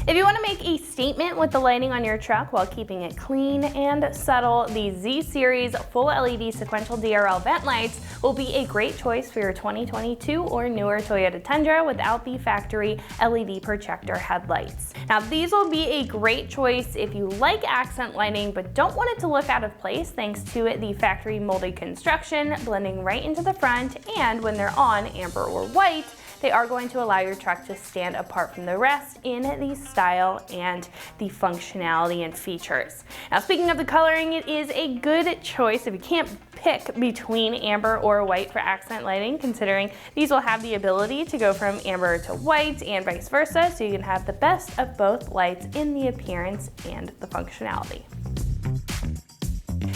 If you want to make a statement with the lighting on your truck while keeping it clean and subtle, the Z-Series full LED sequential DRL vent lights will be a great choice for your 2022 or newer Toyota Tundra without the factory LED projector headlights. Now, these will be a great choice if you like accent lighting but don't want it to look out of place thanks to the factory molded construction blending right into the front, and when they're on amber or white, they are going to allow your truck to stand apart from the rest in the style and the functionality and features. Now, speaking of the coloring, it is a good choice if you can't pick between amber or white for accent lighting, considering these will have the ability to go from amber to white and vice versa, so you can have the best of both lights in the appearance and the functionality.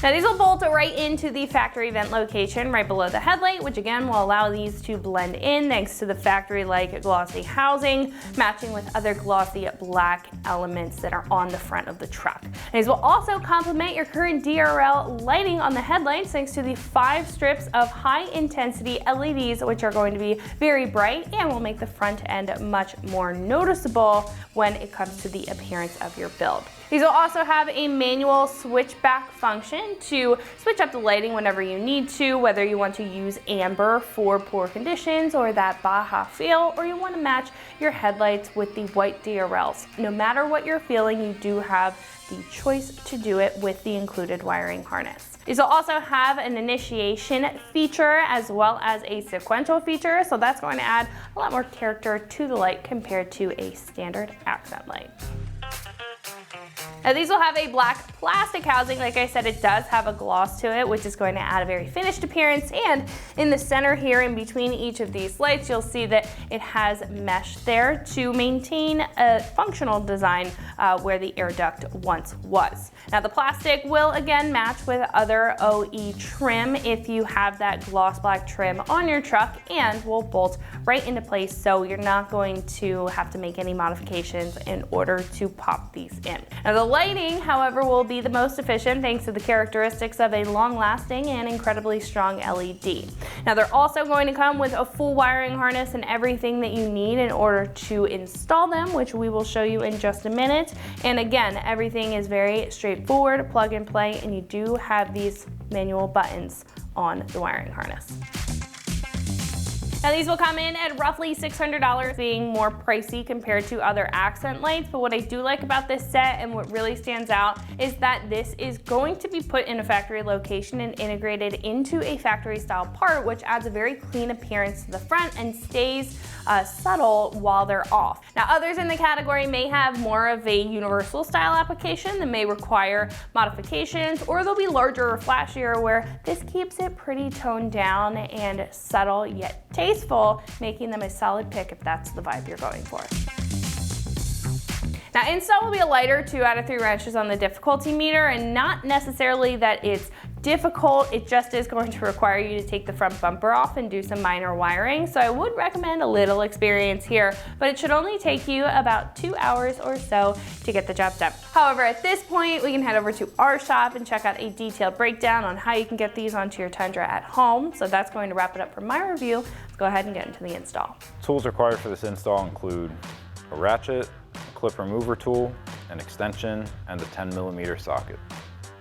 Now, these will bolt right into the factory vent location right below the headlight, which again will allow these to blend in thanks to the factory-like glossy housing, matching with other glossy black elements that are on the front of the truck. And these will also complement your current DRL lighting on the headlights thanks to the 5 strips of high-intensity LEDs, which are going to be very bright and will make the front end much more noticeable when it comes to the appearance of your build. These will also have a manual switchback function to switch up the lighting whenever you need to, whether you want to use amber for poor conditions or that Baja feel, or you want to match your headlights with the white DRLs. No matter what you're feeling, you do have the choice to do it with the included wiring harness. These will also have an initiation feature as well as a sequential feature, so that's going to add a lot more character to the light compared to a standard accent light. Now, these will have a black plastic housing. Like I said, it does have a gloss to it, which is going to add a very finished appearance. And in the center here, in between each of these lights, you'll see that it has mesh there to maintain a functional design where the air duct once was. Now, the plastic will again match with other OE trim if you have that gloss black trim on your truck, and will bolt right into place, so you're not going to have to make any modifications in order to pop these in. Now, the lighting, however, will be the most efficient thanks to the characteristics of a long-lasting and incredibly strong LED. Now, they're also going to come with a full wiring harness and everything that you need in order to install them, which we will show you in just a minute. And again, everything is very straightforward, plug and play, and you do have these manual buttons on the wiring harness. Now, these will come in at roughly $600, being more pricey compared to other accent lights, but what I do like about this set and what really stands out is that this is going to be put in a factory location and integrated into a factory style part, which adds a very clean appearance to the front and stays subtle while they're off. Now, others in the category may have more of a universal style application that may require modifications, or they'll be larger or flashier, where this keeps it pretty toned down and subtle yet tasteful, making them a solid pick if that's the vibe you're going for. Now, install will be a lighter 2 out of 3 wrenches on the difficulty meter, and not necessarily that it's difficult, it just is going to require you to take the front bumper off and do some minor wiring. So I would recommend a little experience here, but it should only take you about 2 hours or so to get the job done. However, at this point, we can head over to our shop and check out a detailed breakdown on how you can get these onto your Tundra at home. So that's going to wrap it up for my review. Let's go ahead and get into the install. Tools required for this install include a ratchet, a clip remover tool, an extension, and a 10mm socket.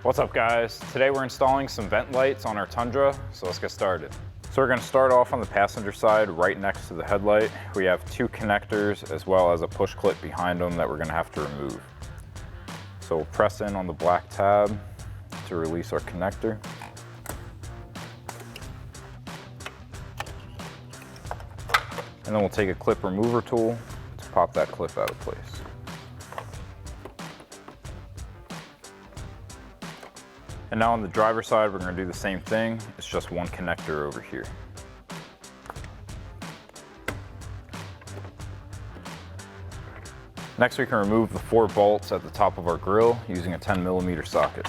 What's up, guys? Today we're installing some vent lights on our Tundra, so let's get started. So we're going to start off on the passenger side right next to the headlight. We have 2 connectors as well as a push clip behind them that we're going to have to remove. So we'll press in on the black tab to release our connector. And then we'll take a clip remover tool to pop that clip out of place. And now on the driver's side, we're going to do the same thing. It's just 1 connector over here. Next, we can remove the 4 bolts at the top of our grill using a 10mm socket.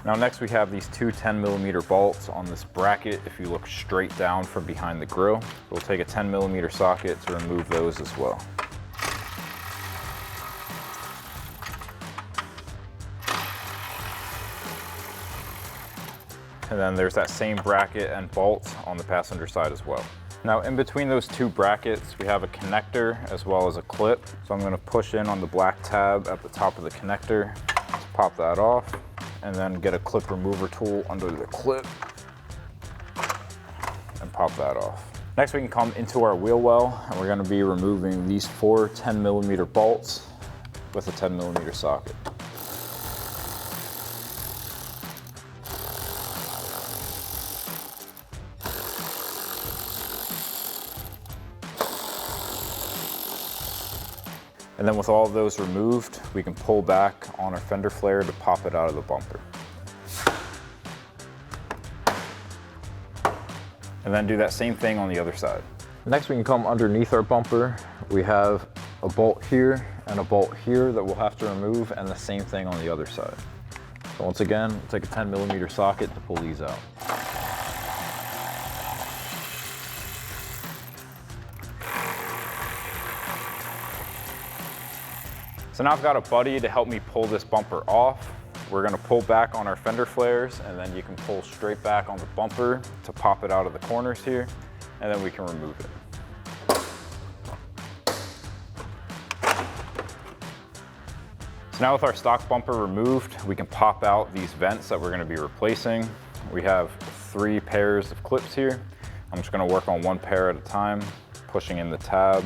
Now next we have these two 10mm bolts on this bracket if you look straight down from behind the grill. We'll take a 10mm socket to remove those as well. And then there's that same bracket and bolt on the passenger side as well. Now in between those two brackets, we have a connector as well as a clip. So I'm gonna push in on the black tab at the top of the connector, to pop that off, and then get a clip remover tool under the clip and pop that off. Next we can come into our wheel well, and we're gonna be removing these four 10mm bolts with a 10mm socket. And then with all of those removed, we can pull back on our fender flare to pop it out of the bumper. And then do that same thing on the other side. Next we can come underneath our bumper. We have a bolt here and a bolt here that we'll have to remove, and the same thing on the other side. So once again, we'll take a 10mm socket to pull these out. So now I've got a buddy to help me pull this bumper off. We're gonna pull back on our fender flares, and then you can pull straight back on the bumper to pop it out of the corners here, and then we can remove it. So now with our stock bumper removed, we can pop out these vents that we're gonna be replacing. We have 3 pairs of clips here. I'm just gonna work on 1 pair at a time, pushing in the tab,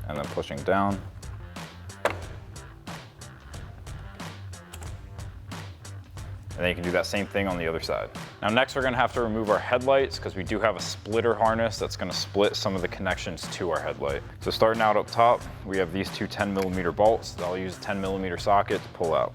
and then pushing down. And then you can do that same thing on the other side. Now next we're gonna have to remove our headlights because we do have a splitter harness that's gonna split some of the connections to our headlight. So starting out up top, we have these two 10mm bolts that I'll use a 10mm socket to pull out.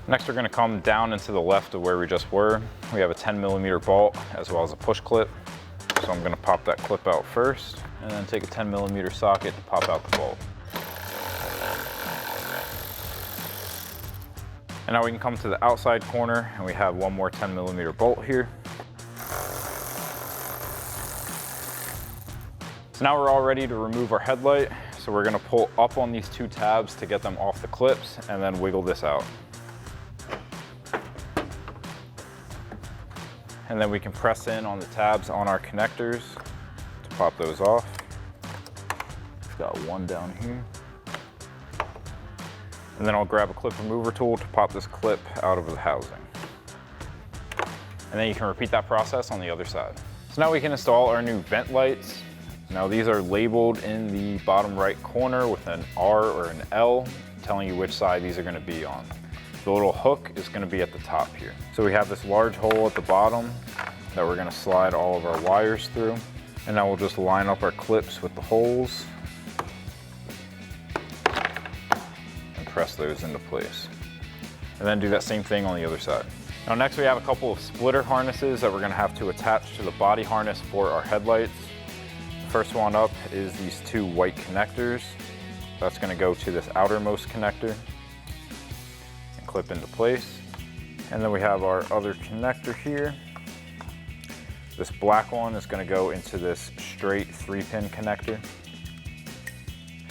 Next we're gonna come down and to the left of where we just were. We have a 10mm bolt as well as a push clip. So I'm gonna pop that clip out first, and then take a 10mm socket to pop out the bolt. And now we can come to the outside corner, and we have 1 more 10mm bolt here. So now we're all ready to remove our headlight. So we're gonna pull up on these 2 tabs to get them off the clips, and then wiggle this out. And then we can press in on the tabs on our connectors to pop those off. We've got 1 down here. And then I'll grab a clip remover tool to pop this clip out of the housing. And then you can repeat that process on the other side. So now we can install our new vent lights. Now these are labeled in the bottom right corner with an R or an L, telling you which side these are gonna be on. The little hook is gonna be at the top here. So we have this large hole at the bottom that we're gonna slide all of our wires through. And now we'll just line up our clips with the holes and press those into place. And then do that same thing on the other side. Now next we have a couple of splitter harnesses that we're gonna have to attach to the body harness for our headlights. The first one up is these 2 white connectors. That's gonna go to this outermost connector. Clip into place. And then we have our other connector here. This black one is going to go into this straight 3-pin connector.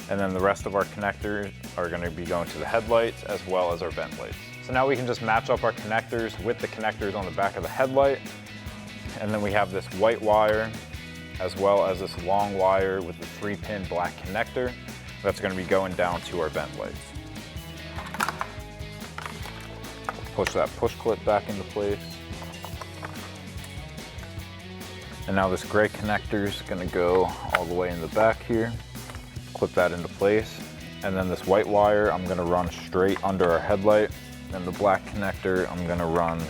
And then the rest of our connectors are going to be going to the headlights as well as our vent lights. So now we can just match up our connectors with the connectors on the back of the headlight. And then we have this white wire as well as this long wire with the 3-pin black connector that's going to be going down to our vent lights. Push that push clip back into place. And now this gray connector is gonna go all the way in the back here. Clip that into place. And then this white wire, I'm gonna run straight under our headlight. And the black connector, I'm gonna run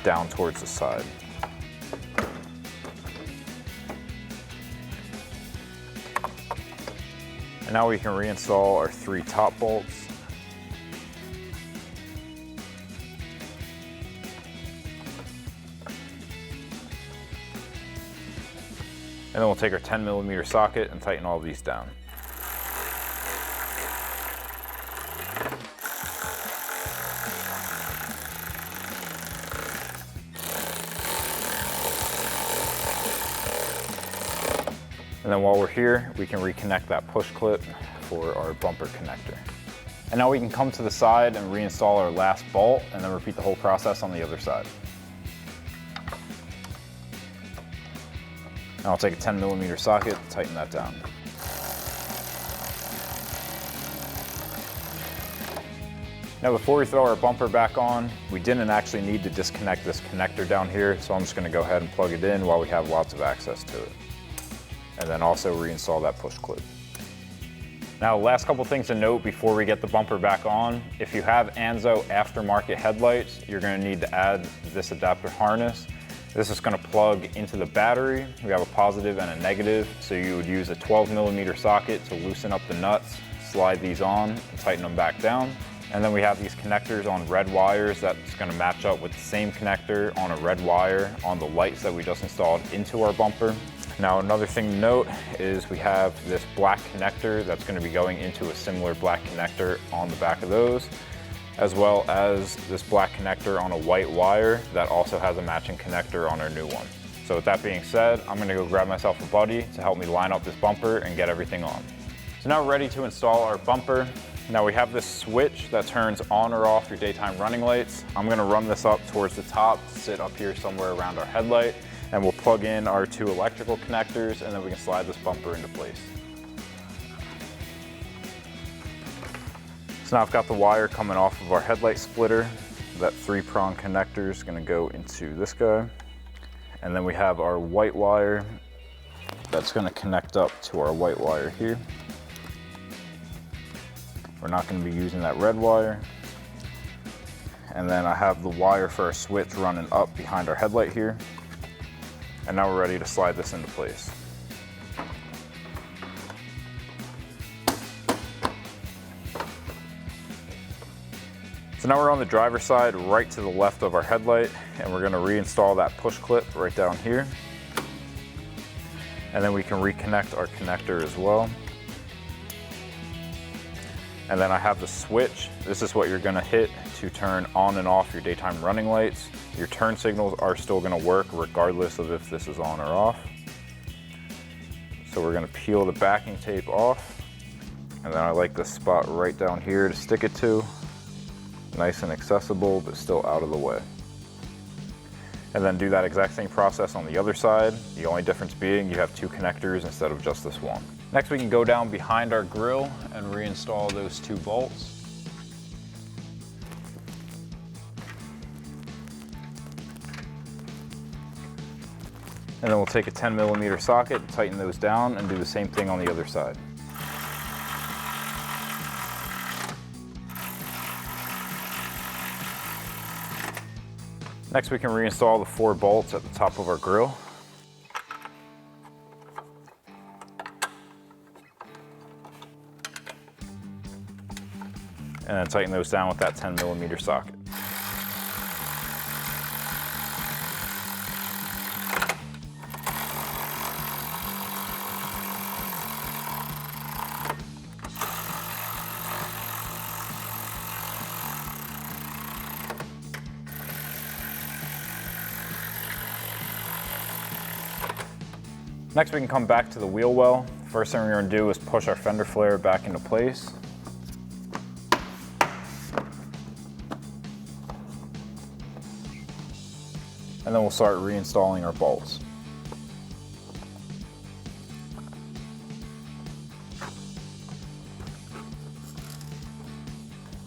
down towards the side. And now we can reinstall our 3 top bolts. And then we'll take our 10 millimeter socket and tighten all of these down. And then while we're here, we can reconnect that push clip for our bumper connector. And now we can come to the side and reinstall our last bolt and then repeat the whole process on the other side. Now I'll take a 10 millimeter socket, tighten that down. Now before we throw our bumper back on, we didn't actually need to disconnect this connector down here, so I'm just gonna go ahead and plug it in while we have lots of access to it. And then also reinstall that push clip. Now, last couple things to note before we get the bumper back on. If you have Anzo aftermarket headlights, you're gonna need to add this adapter harness. This is gonna plug into the battery. We have a positive and a negative, so you would use a 12 millimeter socket to loosen up the nuts, slide these on, and tighten them back down. And then we have these connectors on red wires that's gonna match up with the same connector on a red wire on the lights that we just installed into our bumper. Now, another thing to note is we have this black connector that's gonna be going into a similar black connector on the back of those, as well as this black connector on a white wire that also has a matching connector on our new one. So with that being said, I'm gonna go grab myself a buddy to help me line up this bumper and get everything on. So now we're ready to install our bumper. Now we have this switch that turns on or off your daytime running lights. I'm gonna run this up towards the top, sit up here somewhere around our headlight, and we'll plug in our 2 electrical connectors and then we can slide this bumper into place. So now I've got the wire coming off of our headlight splitter. That 3-prong connector is gonna go into this guy. And then we have our white wire that's gonna connect up to our white wire here. We're not gonna be using that red wire. And then I have the wire for our switch running up behind our headlight here. And now we're ready to slide this into place. So now we're on the driver's side, right to the left of our headlight, and we're gonna reinstall that push clip right down here. And then we can reconnect our connector as well. And then I have the switch. This is what you're gonna hit to turn on and off your daytime running lights. Your turn signals are still gonna work regardless of if this is on or off. So we're gonna peel the backing tape off. And then I like this spot right down here to stick it to. Nice and accessible, but still out of the way. And then do that exact same process on the other side. The only difference being you have 2 connectors instead of just this one. Next, we can go down behind our grille and reinstall those 2 bolts. And then we'll take a 10 millimeter socket, tighten those down, and do the same thing on the other side. Next, we can reinstall the 4 bolts at the top of our grille. And then tighten those down with that 10 millimeter socket. Next, we can come back to the wheel well. First thing we're gonna do is push our fender flare back into place. And then we'll start reinstalling our bolts.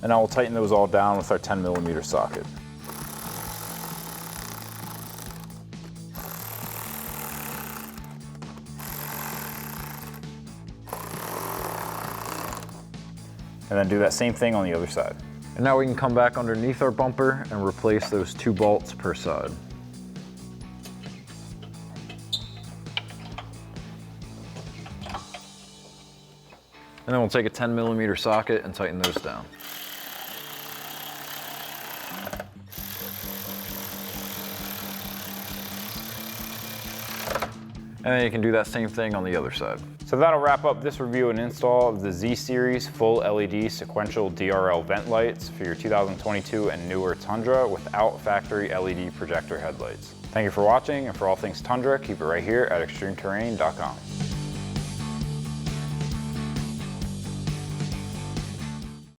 And now we'll tighten those all down with our 10 millimeter socket. And then do that same thing on the other side. And now we can come back underneath our bumper and replace those 2 bolts per side. And then we'll take a 10 millimeter socket and tighten those down. And then you can do that same thing on the other side. So that'll wrap up this review and install of the Z-Series full LED sequential DRL vent lights for your 2022 and newer Tundra without factory LED projector headlights. Thank you for watching, and for all things Tundra, keep it right here at extremeterrain.com.